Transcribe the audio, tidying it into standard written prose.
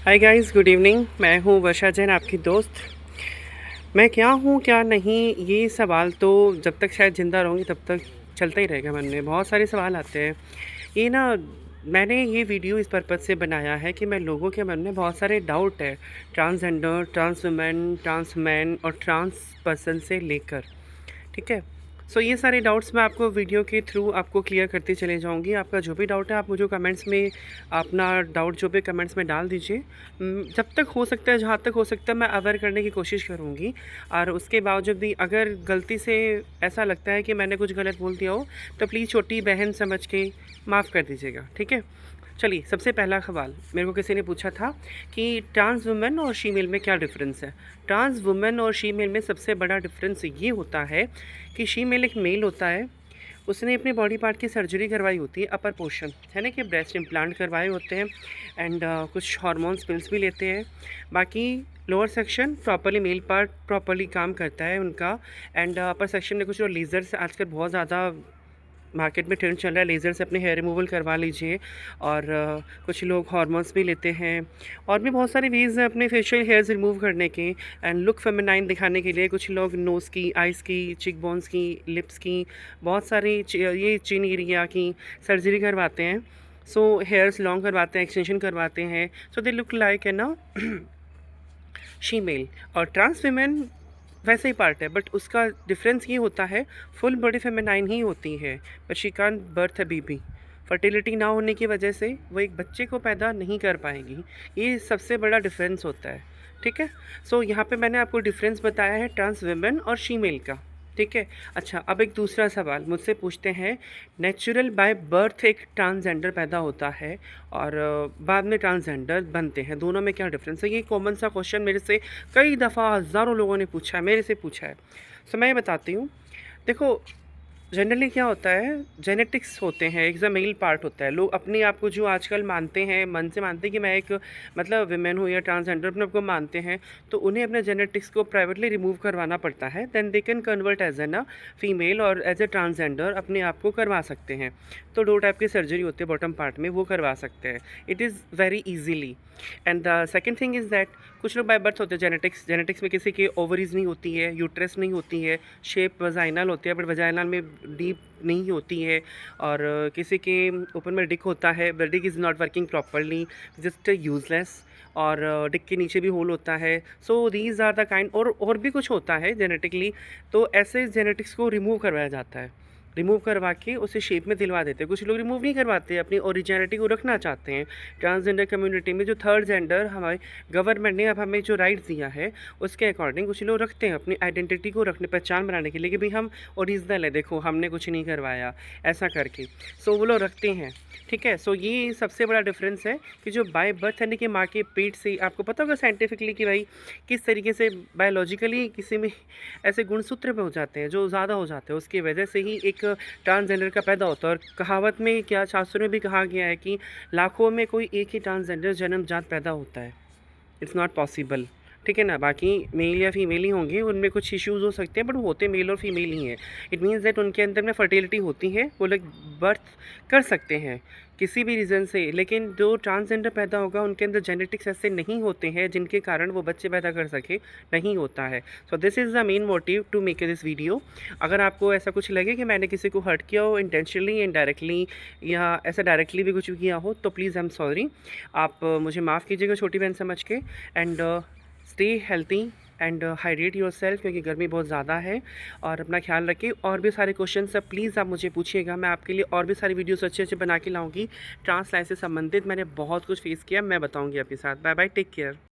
Hi guys, good evening. मैं हूँ वर्षा जैन, आपकी दोस्त। मैं क्या हूँ क्या नहीं, ये सवाल तो जब तक शायद ज़िंदा रहूँगी तब तक चलता ही रहेगा मन में। बहुत सारे सवाल आते हैं। ये ना, मैंने ये वीडियो इस पर्पज़ से बनाया है कि मैं लोगों के मन में बहुत सारे डाउट है transgender, trans women, trans man और ट्रांस पर्सन से लेकर। ठीक है। सो ये सारे डाउट्स मैं आपको वीडियो के थ्रू आपको क्लियर करती चले जाऊँगी। आपका जो भी डाउट है आप मुझे कमेंट्स में अपना डाउट जो भी कमेंट्स में डाल दीजिए। जब तक हो सकता है, जहाँ तक हो सकता है, मैं अवेयर करने की कोशिश करूँगी। और उसके बावजूद भी अगर गलती से ऐसा लगता है कि मैंने कुछ गलत बोल दिया हो तो प्लीज़ छोटी बहन समझ के माफ़ कर दीजिएगा। ठीक है। चलिए, सबसे पहला सवाल मेरे को किसी ने पूछा था कि ट्रांस वुमेन और शीमेल में क्या डिफरेंस है। ट्रांस वुमेन और शीमेल में सबसे बड़ा डिफरेंस ये होता है कि शीमेल एक मेल होता है, उसने अपने बॉडी पार्ट की सर्जरी करवाई होती है, अपर पोर्शन है ना, कि ब्रेस्ट इम्प्लांट करवाए होते हैं एंड कुछ हार्मोन्स पिल्स भी लेते हैं। बाकी lower section properly, male part properly काम करता है उनका। एंड अपर सेक्शन में कुछ जो लेज़र्स आजकल बहुत ज़्यादा मार्केट में ट्रेंड चल रहा है, लेज़र से अपने हेयर रिमूवल करवा लीजिए। और कुछ लोग हार्मोन्स भी लेते हैं। और भी बहुत सारे वीज़ हैं अपने फेशियल हेयर्स रिमूव करने के एंड लुक फेमिनाइन दिखाने के लिए। कुछ लोग नोज़ की, आइज़ की, चिक बोन्स की, लिप्स की, बहुत सारी ये चिन एरिया की सर्जरी करवाते हैं। सो हेयर्स लॉन्ग करवाते हैं, एक्सटेंशन करवाते हैं, सो दे लुक लाइक है ना शीमेल। और ट्रांस वीमेन वैसा ही पार्ट है, बट उसका डिफरेंस ये होता है फुल बॉडी फेमिनाइन ही होती है, but she can't birth a baby. Fertility ना होने की वजह से वो एक बच्चे को पैदा नहीं कर पाएंगी। ये सबसे बड़ा डिफरेंस होता है। ठीक है। सो यहाँ पे मैंने आपको डिफरेंस बताया है ट्रांस वेमेन और शीमेल का। ठीक है। अच्छा, अब एक दूसरा सवाल मुझसे पूछते हैं, नेचुरल बाय बर्थ एक ट्रांसजेंडर पैदा होता है और बाद में ट्रांसजेंडर बनते हैं, दोनों में क्या डिफरेंस है। ये कॉमन सा क्वेश्चन मेरे से कई दफ़ा हज़ारों लोगों ने पूछा है, मेरे से पूछा है। सो मैं ये बताती हूँ। देखो, जनरली क्या होता है, जेनेटिक्स होते हैं, एक मेल पार्ट होता है। लोग अपने आप को जो आजकल मानते हैं, मन से मानते हैं कि मैं एक मतलब विमेन हूँ या ट्रांसजेंडर अपने आप को मानते हैं, तो उन्हें अपने जेनेटिक्स को प्राइवेटली रिमूव करवाना पड़ता है। Then they can convert as an female और एज ए ट्रांसजेंडर अपने आप को करवा सकते हैं। तो 2 टाइप की सर्जरी होती है बॉटम पार्ट में, वो करवा सकते हैं। It is very easily. And the second thing is that कुछ लोग बाय बर्थ होते हैं जेनेटिक्स में किसी के ओवरीज नहीं होती है, यूट्रस नहीं होती है, शेप वजाइनल होती है बट वजाइनल में डीप नहीं होती है। और किसी के ऊपर में डिक होता है but dick is not working properly, just useless. और डिक के नीचे भी होल होता है। So these are the kind, और भी कुछ होता है जेनेटिकली। तो ऐसे जेनेटिक्स को रिमूव करवाया जाता है, रिमूव करवा के उसे शेप में दिलवा देते हैं। कुछ लोग रिमूव नहीं करवाते, अपनी ओरिजिनलिटी को रखना चाहते हैं। ट्रांसजेंडर कम्युनिटी में जो थर्ड जेंडर हमारे गवर्नमेंट ने अब हमें जो राइट्स दिया है उसके अकॉर्डिंग कुछ लोग रखते हैं अपनी आइडेंटिटी को रखने, पहचान बनाने के लिए कि भाई हम ओरिजिनल है, देखो हमने कुछ नहीं करवाया, ऐसा करके। सो वो लोग रखते हैं। ठीक है। सो ये सबसे बड़ा डिफरेंस है कि जो बाय बर्थ यानी कि माँ के पेट से, आपको पता होगा साइंटिफिकली कि भाई किस तरीके से बायोलॉजिकली किसी में ऐसे गुणसूत्र पे हो जाते हैं जो ज़्यादा हो जाते हैं, उसकी वजह से ही एक ट्रांसजेंडर का पैदा होता है। और कहावत में, क्या शास्त्रों में भी कहा गया है कि लाखों में कोई एक ही ट्रांसजेंडर जन्मजात पैदा होता है। It's not possible. ठीक है ना। बाकी मेल या फीमेल ही होंगे, उनमें कुछ इश्यूज़ हो सकते हैं बट वो होते मेल और फीमेल ही हैं। इट मीन्स दैट उनके अंदर में फर्टिलिटी होती है, वो लोग बर्थ कर सकते हैं किसी भी रीज़न से। लेकिन जो ट्रांसजेंडर पैदा होगा उनके अंदर जेनेटिक्स ऐसे नहीं होते हैं जिनके कारण वो बच्चे पैदा कर सके, नहीं होता है। So this is the main motive to make this video. अगर आपको ऐसा कुछ लगे कि मैंने किसी को हर्ट किया हो इंटेंशनली, इनडायरेक्टली, या ऐसा डायरेक्टली भी कुछ किया हो, तो प्लीज़ आई एम सॉरी। आप मुझे माफ़ कीजिएगा छोटी बहन समझ के। And stay healthy and hydrate your self, क्योंकि गर्मी बहुत ज़्यादा है। और अपना ख्याल रखिए। और भी सारे क्वेश्चन सब प्लीज़ आप मुझे पूछिएगा, मैं आपके लिए और भी सारी वीडियोस अच्छे अच्छे बना के लाऊंगी। ट्रांस लाइफ से संबंधित मैंने बहुत कुछ फेस किया, मैं बताऊंगी आपके साथ। Bye bye, take care.